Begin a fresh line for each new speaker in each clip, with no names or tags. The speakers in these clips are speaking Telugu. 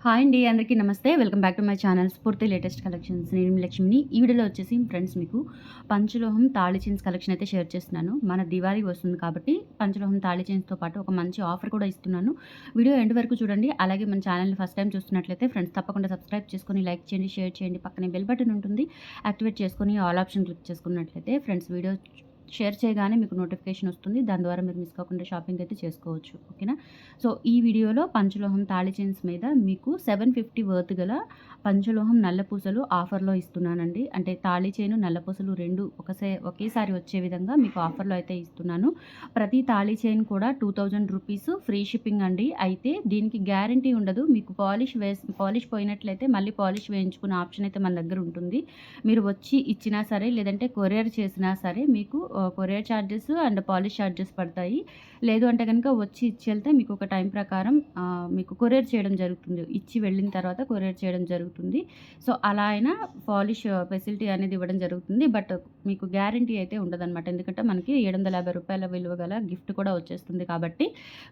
హాయ్ అండి. అందరికీ నమస్తే. Welcome back to my channel స్ఫూర్తి లేటెస్ట్ కలెక్షన్స్. నేను మీ లక్ష్మిని. ఈ వీడియోలో వచ్చేసి ఫ్రెండ్స్ మీకు పంచలోహం తాళి చైన్స్ కలెక్షన్ అయితే షేర్ చేస్తున్నాను. మన దివాళీ వస్తుంది కాబట్టి పంచలోహం తాళి చైన్స్‌తో పాటు ఒక మంచి ఆఫర్ కూడా ఇస్తున్నాను. వీడియో ఎండ్ వరకు చూడండి. అలాగే మన ఛానల్‌ని ఫస్ట్ టైం చూస్తున్నట్లయితే ఫ్రెండ్స్ తప్పకుండా సబ్స్క్రైబ్ చేసుకొని లైక్ చేయండి, షేర్ చేయండి. పక్కనే బెల్ బటన్ ఉంటుంది. యాక్టివేట్ చేసుకొని ఆల్ ఆప్షన్ క్లిక్ చేసుకున్నట్లయితే ఫ్రెండ్స్ వీడియో షేర్ చేయగానే మీకు నోటిఫికేషన్ వస్తుంది. దాని ద్వారా మీరు మిస్ కాకుండా షాపింగ్ అయితే చేసుకోవచ్చు. ఓకేనా. సో ఈ వీడియోలో పంచలోహం తాళి చైన్స్ మీద మీకు 750 వర్త్ గల పంచలోహం నల్లపూసలు ఆఫర్లో ఇస్తున్నానండి. అంటే తాళి చైను నల్లపూసలు రెండు ఒకేసారి వచ్చే విధంగా మీకు ఆఫర్లో అయితే ఇస్తున్నాను. ప్రతి తాళి చైన్ కూడా 2000 రూపీస్ ఫ్రీ షిప్పింగ్ అండి. అయితే దీనికి గ్యారంటీ ఉండదు. మీకు పాలిష్ పోయినట్లయితే మళ్ళీ పాలిష్ వేయించుకునే ఆప్షన్ అయితే మన దగ్గర ఉంటుంది. మీరు వచ్చి ఇచ్చినా సరే లేదంటే కొరియర్ చేసినా సరే మీకు courier charges and polish charges పడతాయి. లేదు అంటే కనుక వచ్చి ఇచ్చి వెళ్తే మీకు ఒక టైం ప్రకారం మీకు కొరియర్ చేయడం జరుగుతుంది. ఇచ్చి వెళ్ళిన తర్వాత కొరియర్ చేయడం జరుగుతుంది. సో అలా అయినా పాలిష్ ఫెసిలిటీ అనేది ఇవ్వడం జరుగుతుంది. బట్ మీకు గ్యారంటీ అయితే ఉండదన్నమాట. ఎందుకంటే మనకి ₹750 విలువ గల గిఫ్ట్ కూడా వచ్చేస్తుంది. కాబట్టి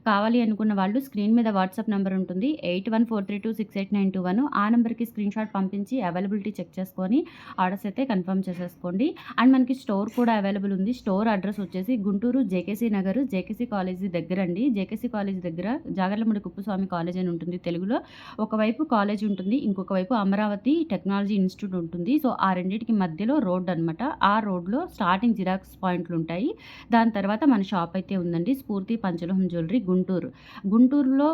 కావాలి అనుకున్న వాళ్ళు స్క్రీన్ మీద వాట్సాప్ నెంబర్ ఉంటుంది 8143268921. ఆ నెంబర్కి స్క్రీన్ షాట్ పంపించి అవైలబిలిటీ చెక్ చేసుకొని ఆర్డర్స్ అయితే కన్ఫర్మ్ చేసేసుకోండి. అండ్ మనకి స్టోర్ కూడా అవైలబుల్ ఉంది. స్టోర్ అడ్రస్ వచ్చేసి Guntur JKC Nagar JKC college దగ్గర అండి. జేకేసీ కాలేజీ దగ్గర జాగర్లమూడి కుప్పస్వామి కాలేజ్ అని ఉంటుంది తెలుగులో. ఒకవైపు కాలేజ్ ఉంటుంది, ఇంకొక వైపు అమరావతి టెక్నాలజీ ఇన్స్టిట్యూట్ ఉంటుంది. సో ఆ రెండింటికి మధ్యలో రోడ్ అనమాట. ఆ రోడ్లో స్టార్టింగ్ జిరాక్స్ పాయింట్లు ఉంటాయి. దాని తర్వాత మన షాప్ అయితే ఉందండి. స్ఫూర్తి పంచలోహం జ్యువెలరీ గుంటూరు. గుంటూరులో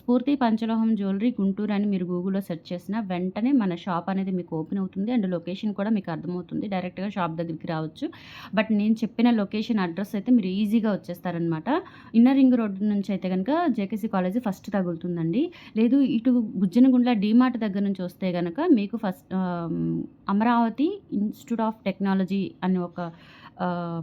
స్ఫూర్తి పంచలోహం జ్యువెలరీ గుంటూరు అని మీరు గూగుల్లో సెర్చ్ చేసిన వెంటనే మన షాప్ అనేది మీకు ఓపెన్ అవుతుంది. అండ్ లొకేషన్ కూడా మీకు అర్థమవుతుంది. డైరెక్ట్గా షాప్ దగ్గరికి రావచ్చు. బట్ నేను చెప్పిన లొకేషన్ అడ్రస్ అయితే మీరు ఈజీగా వచ్చేస్తారనమాట. ఇన్నర్ రింగ్ రోడ్ నుంచి అయితే కనుక జేకేసీ కాలేజీ ఫస్ట్ తగులుతుందండి. లేదు ఇటు గుజ్జనగుండ్ల డీమార్ట్ దగ్గర నుంచి వస్తే కనుక మీకు first Amaravati institute of technology అని ఒక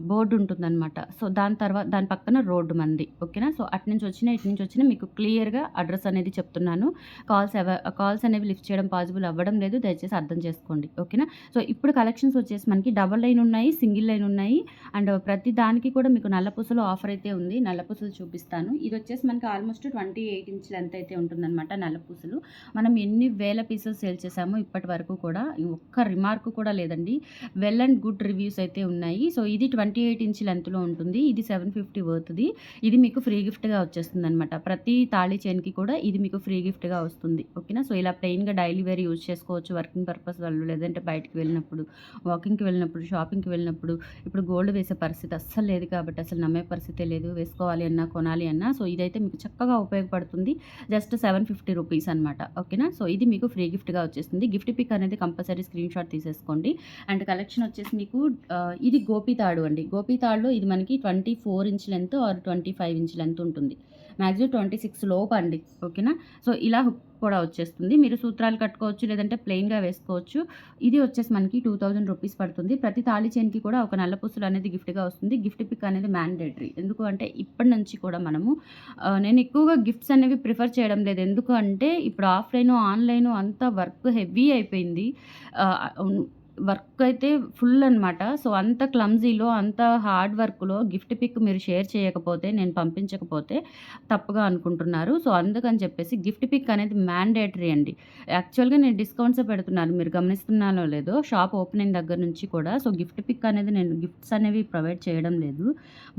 బోర్డు ఉంటుందన్నమాట. సో దాని పక్కన రోడ్డు మంది. ఓకేనా. సో అటు నుంచి వచ్చినా మీకు క్లియర్గా అడ్రస్ అనేది చెప్తున్నాను. కాల్స్ అనేవి లిఫ్ట్ చేయడం పాసిబుల్ అవ్వడం లేదు. దయచేసి అర్థం చేసుకోండి. ఓకేనా. సో ఇప్పుడు కలెక్షన్స్ వచ్చేసి మనకి డబల్ లైన్ ఉన్నాయి, సింగిల్ లైన్ ఉన్నాయి. అండ్ ప్రతి దానికి కూడా మీకు నల్లపూసలు ఆఫర్ అయితే ఉంది. నల్లపూసలు చూపిస్తాను. ఇది వచ్చేసి మనకి ఆల్మోస్ట్ 28 ఇంచ్ లెంత్ అయితే ఉంటుందన్నమాట. నల్లపూసలు మనం ఎన్ని వేల పీసెస్ సేల్ చేసామో ఇప్పటి వరకు కూడా ఒక్క రిమార్క్ కూడా లేదండి. వెల్ అండ్ గుడ్ రివ్యూస్ అయితే ఉన్నాయి. సో ఇది 28 ఇంచ్ లెంత్లో ఉంటుంది. ఇది 750 వర్త్ది. ఇది మీకు ఫ్రీ గిఫ్ట్గా వచ్చేస్తుంది అనమాట. ప్రతి తాళి చైన్కి కూడా ఇది మీకు ఫ్రీ గిఫ్ట్గా వస్తుంది. ఓకేనా. సో ఇలా ప్లెయిన్గా డైలీ వేర్ యూజ్ చేసుకోవచ్చు. వర్కింగ్ పర్పస్ వాళ్ళు లేదంటే బయటికి వెళ్ళినప్పుడు, వాకింగ్కి వెళ్ళినప్పుడు, షాపింగ్కి వెళ్ళినప్పుడు. ఇప్పుడు గోల్డ్ వేసే పరిస్థితి అస్సలు లేదు కాబట్టి అసలు నమ్మే పరిస్థితే లేదు. వేసుకోవాలి అన్నా కొనాలి అన్నా. సో ఇదైతే మీకు చక్కగా ఉపయోగపడుతుంది. జస్ట్ 750 రూపీస్ అనమాట. ఓకేనా. సో ఇది మీకు ఫ్రీ గిఫ్ట్గా వచ్చేస్తుంది. గిఫ్ట్ పిక్ అనేది కంపల్సరీ స్క్రీన్ షాట్ తీసేసుకోండి. అండ్ కలెక్షన్ వచ్చేసి మీకు ఇది గోపితాడు అండి. గోపితాడులో ఇది మనకి 24 inch length or 25 inch length ఉంటుంది. మ్యాక్సిమం 26 లోపు అండి. ఓకేనా. సో ఇలా హుక్ కూడా వచ్చేస్తుంది. మీరు సూత్రాలు కట్టుకోవచ్చు లేదంటే ప్లెయిన్గా వేసుకోవచ్చు. ఇది వచ్చేసి మనకి 2000 రూపీస్ పడుతుంది. ప్రతి తాళి చైన్కి కూడా ఒక నల్లపూసలు అనేది గిఫ్ట్గా వస్తుంది. గిఫ్ట్ పిక్ అనేది మ్యాండేటరీ. ఎందుకు అంటే ఇప్పటి నుంచి కూడా మనము నేను ఎక్కువగా గిఫ్ట్స్ అనేవి ప్రిఫర్ చేయడం లేదు. ఎందుకు అంటే ఇప్పుడు ఆఫ్లైన్ ఆన్లైన్ అంతా వర్క్ హెవీ అయిపోయింది. వర్క్ అయితే ఫుల్ అనమాట. సో అంత క్లమ్జీలో అంత హార్డ్ వర్క్లో గిఫ్ట్ పిక్ మీరు షేర్ చేయకపోతే, నేను పంపించకపోతే తప్పుగా అనుకుంటున్నారు. సో అందుకని చెప్పేసి గిఫ్ట్ పిక్ అనేది మ్యాండేటరీ అండి. యాక్చువల్గా నేను డిస్కౌంట్సే పెడుతున్నాను. మీరు గమనిస్తున్నానో లేదో షాప్ ఓపెన్ అయిన దగ్గర నుంచి కూడా. సో గిఫ్ట్ పిక్ అనేది నేను గిఫ్ట్స్ అనేవి ప్రొవైడ్ చేయడం లేదు.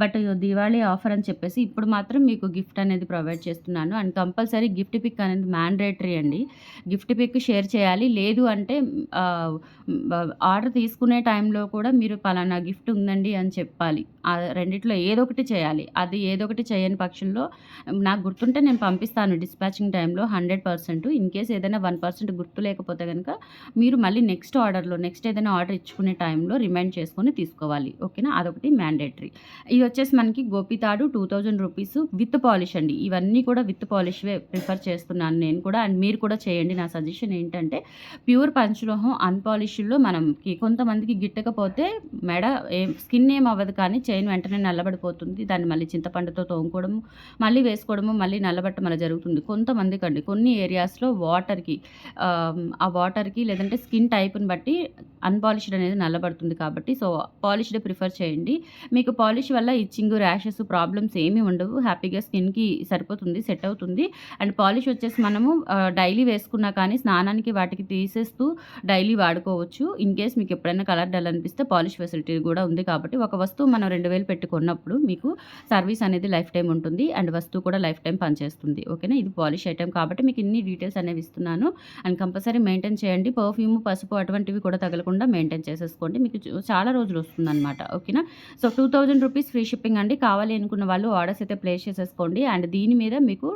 బట్ దివాళీ ఆఫర్ అని చెప్పేసి ఇప్పుడు మాత్రం మీకు గిఫ్ట్ అనేది ప్రొవైడ్ చేస్తున్నాను. అండ్ కంపల్సరీ గిఫ్ట్ పిక్ అనేది మ్యాండేటరీ అండి. గిఫ్ట్ పిక్ షేర్ చేయాలి. లేదు అంటే ఆర్డర్ తీసుకునే టైంలో కూడా మీరు పలానా గిఫ్ట్ ఉందండి అని చెప్పాలి. ఆ రెండిట్లో ఏదో ఒకటి చేయాలి. అది ఏదో ఒకటి చేయని పక్షంలో నాకు గుర్తుంటే నేను పంపిస్తాను డిస్పాచింగ్ టైంలో 100%. ఇన్ కేస్ ఏదైనా 1% గుర్తు లేకపోతే కనుక మీరు మళ్ళీ నెక్స్ట్ ఏదైనా ఆర్డర్ ఇచ్చుకునే టైంలో రిమైండ్ చేసుకొని తీసుకోవాలి. ఓకేనా. అదొకటి మ్యాండేటరీ. ఇది వచ్చేసి మనకి గోపితాడు 2000 రూపీస్ విత్ పాలిష్ అండి. ఇవన్నీ కూడా విత్ పాలిష్వే ప్రిఫర్ చేస్తున్నాను నేను కూడా. అండ్ మీరు కూడా చేయండి. నా సజెషన్ ఏంటంటే ప్యూర్ పంచలోహం అన్పాలిష్డ్లో మన మనకి కొంతమందికి గిట్టకపోతే మెడ స్కిన్ ఏం అవ్వదు, కానీ చైన్ వెంటనే నల్లబడిపోతుంది. దాన్ని మళ్ళీ చింతపండుతో తోముకోవడము, మళ్ళీ వేసుకోవడము, మళ్ళీ నల్లబట్టడం అలా జరుగుతుంది. కొంతమందికండి కొన్ని ఏరియాస్‌లో ఆ వాటర్‌కి లేదంటే స్కిన్ టైప్‌ని బట్టి అన్‌పాలిష్డ్ అనేది నల్లబడుతుంది కాబట్టి పాలిష్‌డే ప్రిఫర్ చేయండి. మీకు పాలిష్ వల్ల ఇచ్చింగ్, ర్యాషెస్ ప్రాబ్లమ్స్ ఏమీ ఉండవు. హ్యాపీగా స్కిన్‌కి సరిపోతుంది, సెట్ అవుతుంది. అండ్ పాలిష్ వచ్చేసి మనము డైలీ వేసుకున్నా కానీ స్నానానికి వాటికి తీసేస్తూ డైలీ వాడుకోవచ్చు. ఇన్ కేస్ మీకు ఎప్పుడైనా కలర్ డల్ అనిపిస్తే పాలిష్ ఫెసిలిటీ కూడా ఉంది కాబట్టి ఒక వస్తువు మనం 2000 పెట్టి కొన్నప్పుడు మీకు సర్వీస్ అనేది లైఫ్ టైమ్ ఉంటుంది. అండ్ వస్తువు కూడా లైఫ్ టైమ్ పనిచేస్తుంది. ఓకేనా? ఇది పాలిష్ ఐటెమ్ కాబట్టి మీకు ఇన్ని డీటెయిల్స్ అనేవి ఇస్తున్నాను. అండ్ కంపల్సరీ మెయింటైన్ చేయండి. పర్ఫ్యూమ్, పసుపు అటువంటివి కూడా తగలకుండా మెయింటైన్ చేసేసుకోండి. మీకు చాలా రోజులు వస్తుందన్నమాట. ఓకేనా? సో 2000 రూపీస్ ఫ్రీ షిప్పింగ్ అండి. కావాలి అనుకున్న వాళ్ళు ఆర్డర్స్ అయితే ప్లేస్ చేసేసుకోండి. అండ్ దీని మీద మీకు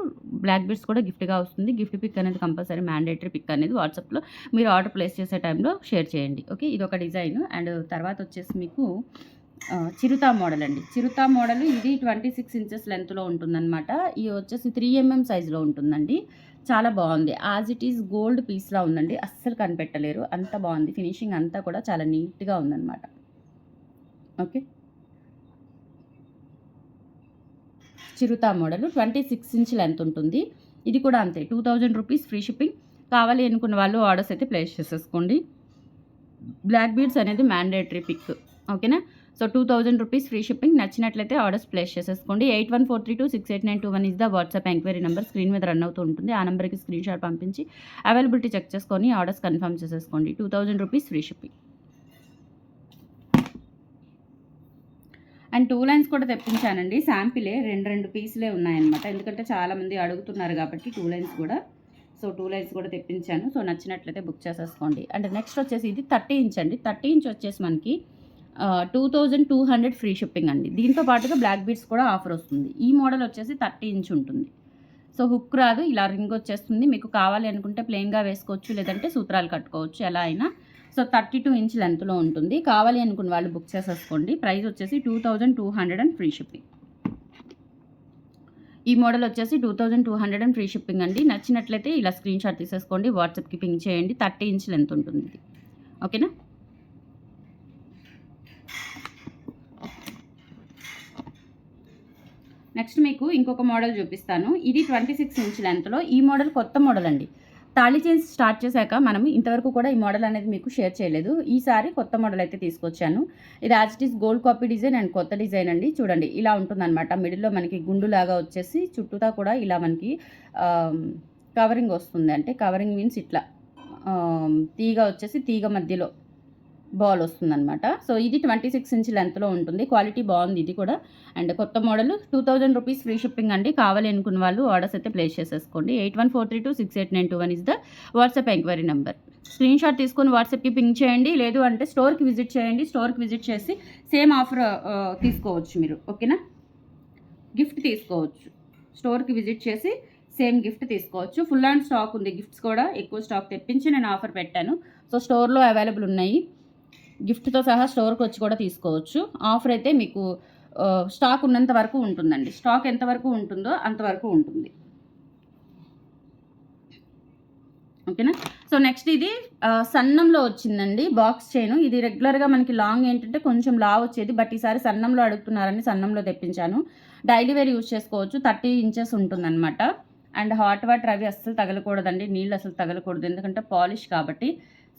బ్లాక్ బీడ్స్ కూడా గిఫ్ట్‌గా వస్తుంది. గిఫ్ట్ పిక్ అనేది కంపల్సరీ మ్యాండేటరీ పిక్ అనేది వాట్సాప్‌లో మీరు ఆర్డర్ ప్లేస్ చేసే టైంలో షేర్ చేయండి. ఓకే, ఇదొక డిజైన్. అండ్ తర్వాత వచ్చేసి మీకు చిరుతా మోడల్ అండి. చిరుతా మోడల్ ఇది 26 ఇంచెస్ లెంత్లో ఉంటుందన్నమాట. ఇది వచ్చేసి 3 mm సైజులో ఉంటుందండి. చాలా బాగుంది. యాజ్ ఇట్ ఈస్ గోల్డ్ పీస్లా ఉందండి. అస్సలు కనిపెట్టలేరు, అంత బాగుంది. ఫినిషింగ్ అంతా కూడా చాలా నీట్గా ఉందన్నమాట. Okay, Chirutha model 26 inch length ఉంటుంది. ఇది కూడా అంతే, 2000 రూపీస్ ఫ్రీ షిప్పింగ్. కావాలి అనుకున్న వాళ్ళు ఆర్డర్స్ అయితే ప్లేస్ చేసేసుకోండి. బ్లాక్ బీడ్స్ అనేది మ్యాండేటరీ పిక్. ఓకేనా? So 2000 rupees free shipping. నచ్చినట్లయితే ఆర్డర్స్ ప్లేస్ చేసేసుకోండి. 8143268921 is the WhatsApp enquiry number. Screen మీద రన్ అవుతూ ఉంటుంది. ఆ నెంబర్కి స్క్రీన్ షాట్ పంపించి అవైలబిలిటీ చెక్ చేసుకొని ఆర్డర్స్ కన్ఫర్మ్ చేసేసుకోండి. 2000 rupees free shipping. And 2 lines కూడా తెప్పించానండి. శాంపిలే 2 పీసులే ఉన్నాయన్నమాట. ఎందుకంటే చాలామంది అడుగుతున్నారు కాబట్టి 2 లైన్స్ కూడా. సో 2 లైన్స్ కూడా తెప్పించాను. సో నచ్చినట్లయితే బుక్ చేసేసుకోండి. అండ్ నెక్స్ట్ వచ్చేసి ఇది 30 ఇంచ్ అండి. 30 ఇంచ్ వచ్చేసి మనకి 2200 ఫ్రీ షిప్పింగ్ అండి. దీంతో పాటుగా బ్లాక్ బీడ్స్ కూడా ఆఫర్ వస్తుంది. ఈ మోడల్ వచ్చేసి 30 ఇంచ్ ఉంటుంది. సో హుక్ రాదు, ఇలా రింగ్ వచ్చేస్తుంది. మీకు కావాలి అనుకుంటే ప్లెయిన్గా వేసుకోవచ్చు, లేదంటే సూత్రాలు కట్టుకోవచ్చు, ఎలా అయినా. సో 32 ఇంచ్ లెంత్లో ఉంటుంది. కావాలి అనుకున్న వాళ్ళు బుక్ చేసేసుకోండి. ప్రైస్ వచ్చేసి 2200 అండ్ ఫ్రీ షిప్పింగ్. ఈ మోడల్ వచ్చేసి 2200 అండ్ ఫ్రీ షిప్పింగ్ అండి. నచ్చినట్లయితే ఇలా స్క్రీన్ షాట్ తీసేసుకోండి, వాట్సాప్కి పింక్ చేయండి. 30 ఇంచ్ లెంత్ ఉంటుంది ఇది. ఓకేనా? నెక్స్ట్ మీకు ఇంకొక మోడల్ చూపిస్తాను. ఇది 26 ఇంచ్ లెంత్లో. ఈ మోడల్ కొత్త మోడల్ అండి. తాళి చైన్స్ స్టార్ట్ చేశాక మనం ఇంతవరకు కూడా ఈ మోడల్ అనేది మీకు షేర్ చేయలేదు. ఈసారి కొత్త మోడల్ అయితే తీసుకొచ్చాను. ఇది as it is gold copy design and కొత్త డిజైన్ అండి. చూడండి, ఇలా ఉంటుందన్నమాట. మిడిల్లో మనకి గుండులాగా వచ్చేసి చుట్టూతా కూడా ఇలా మనకి కవరింగ్ వస్తుంది. అంటే కవరింగ్ మీన్స్ ఇట్లా తీగ వచ్చేసి తీగ మధ్యలో బాల్ వస్తుందన్నమాట. సో ఇది 26 ఇంచ్ లెంత్లో ఉంటుంది. క్వాలిటీ బాగుంది ఇది కూడా. అండ్ కొత్త మోడల్ 2000 రూపీస్ ఫ్రీ షిప్పింగ్ అండి. కావాలి అనుకున్న వాళ్ళు ఆర్డర్స్ అయితే ప్లేస్ చేసేసుకోండి. 8143268921 is the WhatsApp enquiry number. Screen shot తీసుకొని వాట్సాప్కి పింక్ చేయండి. లేదు అంటే స్టోర్కి విజిట్ చేయండి. స్టోర్కి విజిట్ చేసి సేమ్ ఆఫర్ తీసుకోవచ్చు మీరు. ఓకేనా? గిఫ్ట్ తీసుకోవచ్చు. స్టోర్కి విజిట్ చేసి సేమ్ గిఫ్ట్ తీసుకోవచ్చు. ఫుల్ అండ్ స్టాక్ ఉంది. గిఫ్ట్స్ కూడా ఎక్కువ స్టాక్ తెప్పించి నేను ఆఫర్ పెట్టాను. సో స్టోర్లో అవైలబుల్ ఉన్నాయి. గిఫ్ట్తో సహా స్టోర్కి వచ్చి కూడా తీసుకోవచ్చు. ఆఫర్ అయితే మీకు స్టాక్ ఉన్నంత వరకు ఉంటుందండి. స్టాక్ ఎంతవరకు ఉంటుందో అంతవరకు ఉంటుంది. ఓకేనా? సో నెక్స్ట్ ఇది సన్నంలో వచ్చిందండి బాక్స్ చైన్. ఇది రెగ్యులర్గా మనకి లాంగ్ ఏంటంటే కొంచెం లావ్ వచ్చేది, బట్ ఈసారి సన్నంలో అడుగుతున్నారని సన్నంలో తెప్పించాను. డైలీ వేర్ యూజ్ చేసుకోవచ్చు. 30 ఇంచెస్ ఉంటుందన్నమాట. అండ్ హాట్ వాటర్ అవి అస్సలు తగలకూడదండి. నీళ్ళు అసలు తగలకూడదు, ఎందుకంటే పాలిష్ కాబట్టి.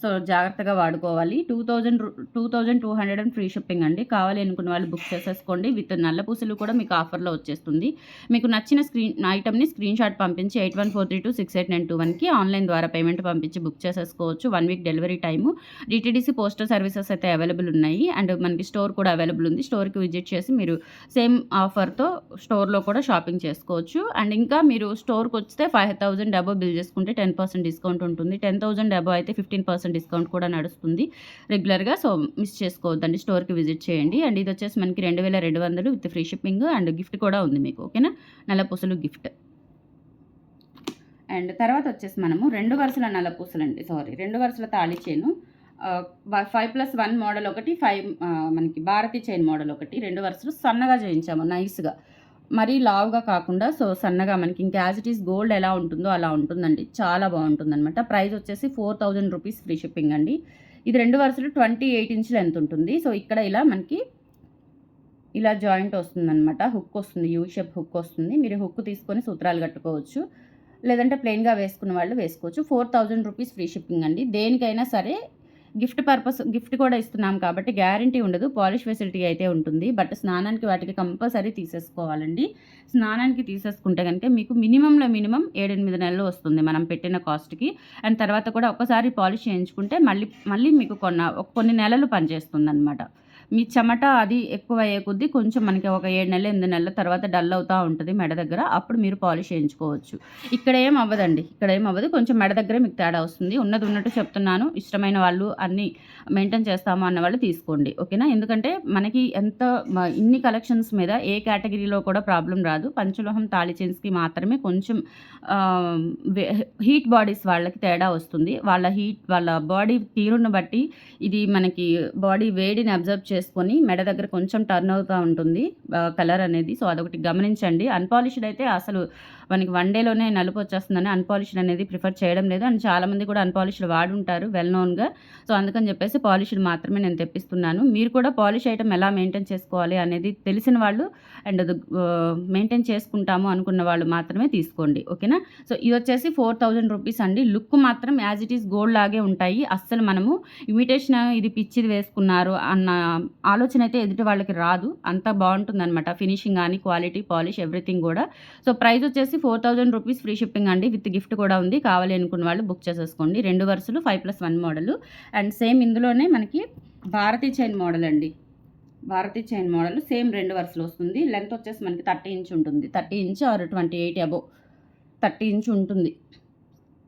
సో జాగ్రత్తగా వాడుకోవాలి. 2200 అండ్ ఫ్రీ షిప్పింగ్ అండి. కావాలి అనుకున్న వాళ్ళు బుక్ చేసేసుకోండి. విత్ నల్ల పూసలు కూడా మీకు ఆఫర్లో వచ్చేస్తుంది. మీకు నచ్చిన ఐటమ్ని స్క్రీన్ షాట్ పంపించి 8143268921కి ఆన్లైన్ ద్వారా పేమెంట్ పంపించి బుక్ చేసేసుకోవచ్చు. 1 week delivery time. DTDC postal services అయితే అవైలబుల్ ఉన్నాయి. అండ్ మనకి స్టోర్ కూడా అవైలబుల్ ఉంది. స్టోర్కి విజిట్ చేసి మీరు సేమ్ ఆఫర్తో స్టోర్లో కూడా షాపింగ్ చేసుకోవచ్చు. అండ్ ఇంకా మీరు స్టోర్కి వస్తే 5000 అబోవ్ బిల్ చేసుకుంటే 10% డిస్కౌంట్ ఉంటుంది. 10,000 అబోవ్ అయితే 15% డిస్కౌంట్ కూడా నడుస్తుంది రెగ్యులర్గా. సో మిస్ చేసుకోవద్దండి, స్టోర్కి విజిట్ చేయండి. అండ్ ఇది వచ్చేసి మనకి 2200 with free shipping and gift కూడా ఉంది మీకు. ఓకేనా? నల్లపూసలు గిఫ్ట్. అండ్ తర్వాత వచ్చేసి మనము 2 వరుసల నల్లపూసలు అండి, 2 వరుసల తాళి చైను 5+1 మోడల్ ఒకటి, మనకి భారతీ చైన్ మోడల్ ఒకటి. 2 వరుసలు సన్నగా చేయించాము, నైస్గా, మరీ లావుగా కాకుండా. సో సన్నగా మనకి ఇంకా యాజ్ ఇట్ ఈస్ గోల్డ్ ఎలా ఉంటుందో అలా ఉంటుందండి. చాలా బాగుంటుందన్నమాట. ప్రైస్ వచ్చేసి 4000 రూపీస్ ఫ్రీ షిప్పింగ్ అండి. ఇది 2 వరుసలు 28 ఇంచ్ లెంత్ ఉంటుంది. సో ఇక్కడ ఇలా మనకి ఇలా జాయింట్ వస్తుందనమాట. హుక్ వస్తుంది. యూ షేప్ హుక్ వస్తుంది. మీరు హుక్ తీసుకొని సూత్రాలు కట్టుకోవచ్చు. లేదంటే ప్లెయిన్‌గా వేసుకున్న వాళ్ళు వేసుకోవచ్చు. 4000 రూపీస్ ఫ్రీ షిప్పింగ్ అండి. దేనికైనా సరే గిఫ్ట్ కూడా ఇస్తున్నాం కాబట్టి గ్యారంటీ ఉండదు. పాలిష్ ఫెసిలిటీ అయితే ఉంటుంది. బట్ స్నానానికి వాటికి కంపల్సరీ తీసేసుకోవాలండి. స్నానానికి తీసేసుకుంటే గనుక మీకు మినిమమ్‌లో మినిమమ్ 7, 8 నెలలు వస్తుంది మనం పెట్టిన కాస్ట్‌కి. అండ్ తర్వాత కూడా ఒక్కసారి పాలిష్ చేయించుకుంటే మళ్ళీ మీకు కొన్ని నెలలు పనిచేస్తుందనమాట. మీ చెమట అది ఎక్కువయ్యే కొద్దీ కొంచెం మనకి ఒక 7 నెలలు, 8 నెలల తర్వాత డల్ అవుతా ఉంటది మెడ దగ్గర. అప్పుడు మీరు పాలిష్ చేయించుకోవచ్చు. ఇక్కడ ఏం అవ్వదండి. కొంచెం మెడ దగ్గరే మీకు తేడా వస్తుంది. ఉన్నది ఉన్నట్టు చెప్తున్నాను. ఇష్టమైన వాళ్ళు అన్నీ మెయింటైన్ చేస్తాము అన్న వాళ్ళు తీసుకోండి. ఓకేనా? ఎందుకంటే మనకి ఇన్ని కలెక్షన్స్ మీద ఏ కేటగిరీలో కూడా ప్రాబ్లమ్ రాదు. పంచలోహం తాళి చైన్స్‌కి మాత్రమే కొంచెం హీట్ బాడీస్ వాళ్ళకి తేడా వస్తుంది. వాళ్ళ బాడీ తీరును బట్టి ఇది మనకి బాడీ వేడిని అబ్జర్వ్ చేసుకొని మెడ దగ్గర కొంచెం టర్న్ అవుతూ ఉంటుంది కలర్ అనేది. సో అదొకటి గమనించండి. అన్‌పాలిష్డ్ అయితే అసలు మనకి 1 డేలోనే నలుపు వచ్చేస్తుందని అన్‌పాలిష్డ్ అనేది ప్రిఫర్ చేయడం లేదు. అండ్ చాలామంది కూడా అన్‌పాలిష్డ్ వాడుంటారు వెల్ నోన్‌గా. సో అందుకని చెప్పేసి పాలిష్డ్ మాత్రమే నేను తెప్పిస్తున్నాను. మీరు కూడా పాలిష్ ఐటెమ్ ఎలా మెయింటైన్ చేసుకోవాలి అనేది తెలిసిన వాళ్ళు అండ్ మెయింటైన్ చేసుకుంటాము అనుకున్న వాళ్ళు మాత్రమే తీసుకోండి. ఓకేనా? సో ఇదొచ్చేసి 4000 రూపీస్ అండి. లుక్ మాత్రం యాజ్ ఇట్ ఈస్ గోల్డ్ లాగే ఉంటాయి. అస్సలు మనము ఇమిటేషన్ ఇది పిచ్చిది వేసుకున్నారు అన్న ఆలోచన అయితే ఎదుటి వాళ్ళకి రాదు. అంత బాగుంటుందనమాట. ఫినిషింగ్ కానీ క్వాలిటీ, పాలిష్ ఎవ్రీథింగ్ కూడా. సో ప్రైస్ వచ్చేసి 4000 రూపీస్ ఫ్రీ షిప్పింగ్ అండి. విత్ గిఫ్ట్ కూడా ఉంది. కావాలి అనుకున్న వాళ్ళు బుక్ చేసేసుకోండి. 2 వరుసలు 5+1 మోడల్. అండ్ సేమ్ ఇందులోనే మనకి భారతీ చైన్ మోడల్ అండి. భారతీ చైన్ మోడల్ సేమ్ 2 వరుసలు వస్తుంది. లెంత్ వచ్చేసి మనకి 30 ఇంచ్ ఉంటుంది. 30 ఇంచ్ ఆర్ 28 అబోవ్ 30 ఇంచ్ ఉంటుంది.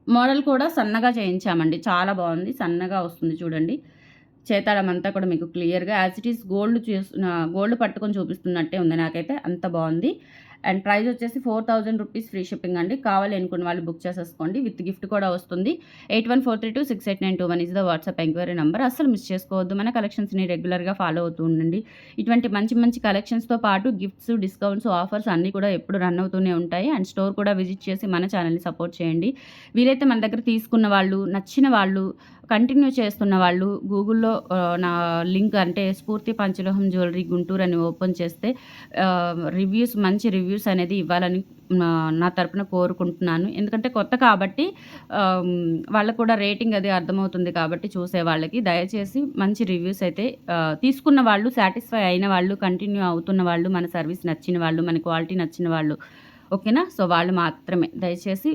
మోడల్ కూడా సన్నగా చేయించామండి. చాలా బాగుంది. సన్నగా వస్తుంది చూడండి. చేతాళం అంతా కూడా మీకు క్లియర్‌గా యాజ్ ఇట్ ఈస్ గోల్డ్ పట్టుకొని చూపిస్తున్నట్టే ఉంది నాకైతే. అంత బాగుంది. అండ్ ప్రైస్ వచ్చేసి 4000 రూపీస్ ఫ్రీ షిప్పింగ్ అండి. కావాలి అనుకున్న వాళ్ళు బుక్ చేసేసుకోండి. విత్ గిఫ్ట్ కూడా వస్తుంది. 8143268921 is the WhatsApp enquiry number. అస్సలు మిస్ చేసుకోవద్దు. మన కలెక్షన్స్‌ని రెగ్యులర్‌గా ఫాలో అవుతూ ఉండండి. ఇటువంటి మంచి మంచి కలెక్షన్స్‌తో పాటు గిఫ్ట్స్, డిస్కౌంట్స్, ఆఫర్స్ అన్నీ కూడా ఎప్పుడు రన్ అవుతూనే ఉంటాయి. అండ్ స్టోర్ కూడా విజిట్ చేసి మన ఛానల్‌ని సపోర్ట్ చేయండి. వీలైతే మన దగ్గర తీసుకున్న వాళ్ళు, నచ్చిన వాళ్ళు, కంటిన్యూ చేస్తున్న వాళ్ళు గూగుల్‌లో నా లింక్ అంటే స్ఫూర్తి పంచలోహం జ్యువెలరీ గుంటూరు అని ఓపెన్ చేస్తే మంచి రివ్యూస్ అనేది ఇవ్వాలని నా తరపున కోరుకుంటున్నాను. ఎందుకంటే కొత్త కాబట్టి వాళ్ళకు కూడా రేటింగ్ అది అర్థమవుతుంది కాబట్టి చూసే వాళ్ళకి దయచేసి మంచి రివ్యూస్ అయితే తీసుకున్న వాళ్ళు, సాటిస్ఫై అయిన వాళ్ళు, కంటిన్యూ అవుతున్న వాళ్ళు, మన సర్వీస్ నచ్చిన వాళ్ళు, మన క్వాలిటీ నచ్చిన వాళ్ళు ఓకేనా? సో వాళ్ళు మాత్రమే దయచేసి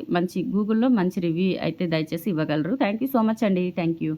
గూగుల్‌లో మంచి రివ్యూ అయితే దయచేసి ఇవ్వగలరు. థ్యాంక్ యూ సో మచ్ అండి. Thank you.